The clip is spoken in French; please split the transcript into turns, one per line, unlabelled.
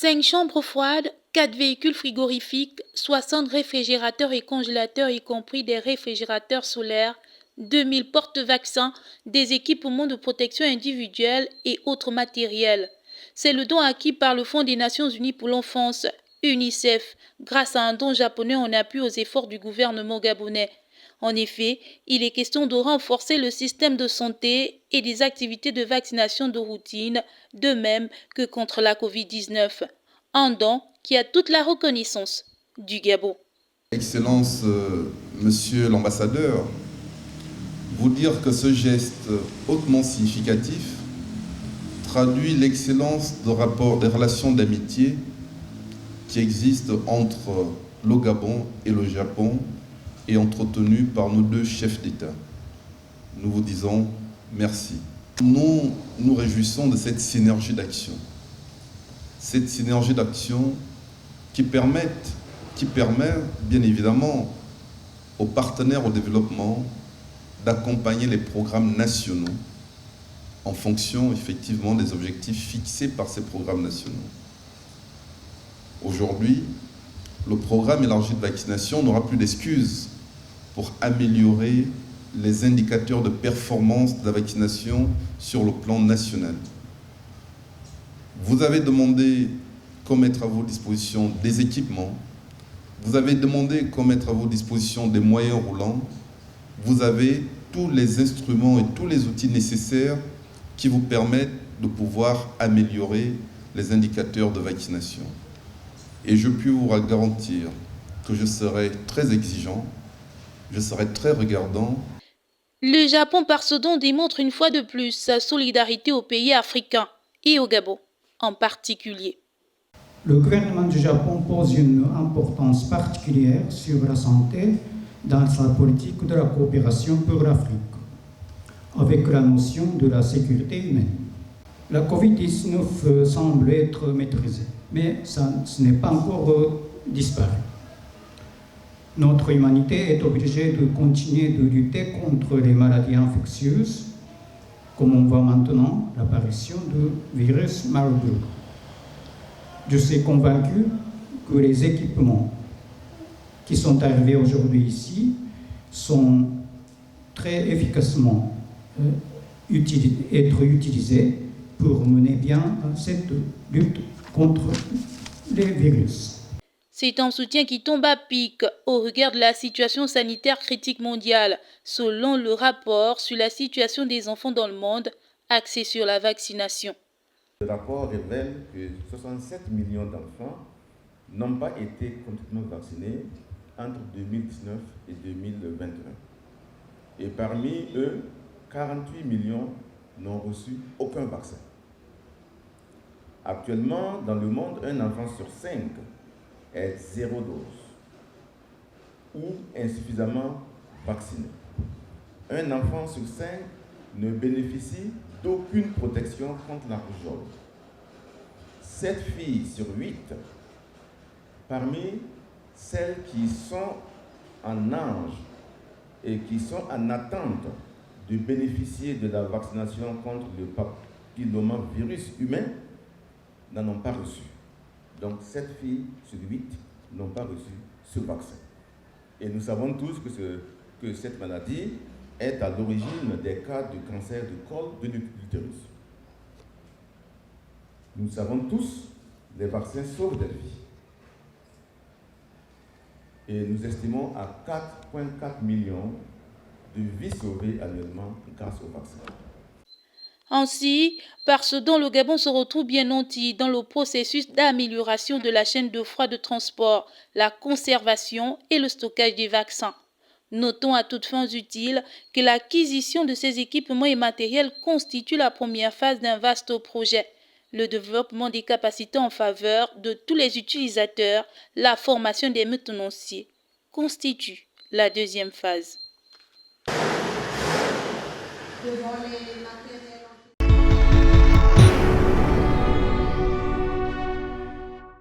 5 chambres froides, 4 véhicules frigorifiques, 60 réfrigérateurs et congélateurs, y compris des réfrigérateurs solaires, 2000 porte-vaccins, des équipements de protection individuelle et autres matériels. C'est le don acquis par le Fonds des Nations Unies pour l'enfance, UNICEF, grâce à un don japonais en appui aux efforts du gouvernement gabonais. En effet, il est question de renforcer le système de santé et des activités de vaccination de routine, de même que contre la Covid-19. Un don qui a toute la reconnaissance du Gabon.
Excellence, Monsieur l'ambassadeur, vous dire que ce geste hautement significatif traduit l'excellence des relations d'amitié qui existent entre le Gabon et le Japon et entretenues par nos deux chefs d'État. Nous vous disons merci. Nous nous réjouissons de cette synergie d'action. Cette synergie d'action qui permet bien évidemment aux partenaires au développement d'accompagner les programmes nationaux en fonction effectivement des objectifs fixés par ces programmes nationaux. Aujourd'hui, le programme élargi de vaccination n'aura plus d'excuses pour améliorer les indicateurs de performance de la vaccination sur le plan national. Vous avez demandé qu'on mette à vos dispositions des équipements, vous avez demandé qu'on mette à vos dispositions des moyens roulants, vous avez tous les instruments et tous les outils nécessaires qui vous permettent de pouvoir améliorer les indicateurs de vaccination. Et je puis vous garantir que je serai très exigeant, je serai très regardant.
Le Japon, par ce don, démontre une fois de plus sa solidarité aux pays africains et au Gabon en particulier.
Le gouvernement du Japon pose une importance particulière sur la santé dans sa politique de la coopération pour l'Afrique, avec la notion de la sécurité humaine. La Covid-19 semble être maîtrisée, mais ce n'est pas encore disparu. Notre humanité est obligée de continuer de lutter contre les maladies infectieuses, comme on voit maintenant l'apparition du virus Marburg. Je suis convaincu que les équipements qui sont arrivés aujourd'hui ici sont très efficacement être utilisés pour mener bien cette lutte contre les virus.
C'est un soutien qui tombe à pic au regard de la situation sanitaire critique mondiale, selon le rapport sur la situation des enfants dans le monde, axé sur la vaccination.
Le rapport révèle que 67 millions d'enfants n'ont pas été complètement vaccinés entre 2019 et 2021. Et parmi eux, 48 millions n'ont reçu aucun vaccin. Actuellement, dans le monde, un enfant sur 5 est 0 dose ou insuffisamment vacciné. Un enfant sur 5 ne bénéficie d'aucune protection contre la rougeole. 7 filles sur 8, parmi celles qui sont en âge et qui sont en attente de bénéficier de la vaccination contre le papillomavirus humain, n'en ont pas reçu. Donc 7 filles sur 8 n'ont pas reçu ce vaccin. Et nous savons tous que cette maladie est à l'origine des cas de cancer du col de l'utérus. Nous savons tous, les vaccins sauvent des vies. Et nous estimons à 4,4 millions de vies sauvées annuellement grâce au vaccin.
Ainsi, par ce dont le Gabon se retrouve bien nanti dans le processus d'amélioration de la chaîne de froid de transport, la conservation et le stockage des vaccins. Notons à toutes fins utiles que l'acquisition de ces équipements et matériels constitue la première phase d'un vaste projet. Le développement des capacités en faveur de tous les utilisateurs, la formation des maintenanciers, constitue la deuxième phase.
Devant les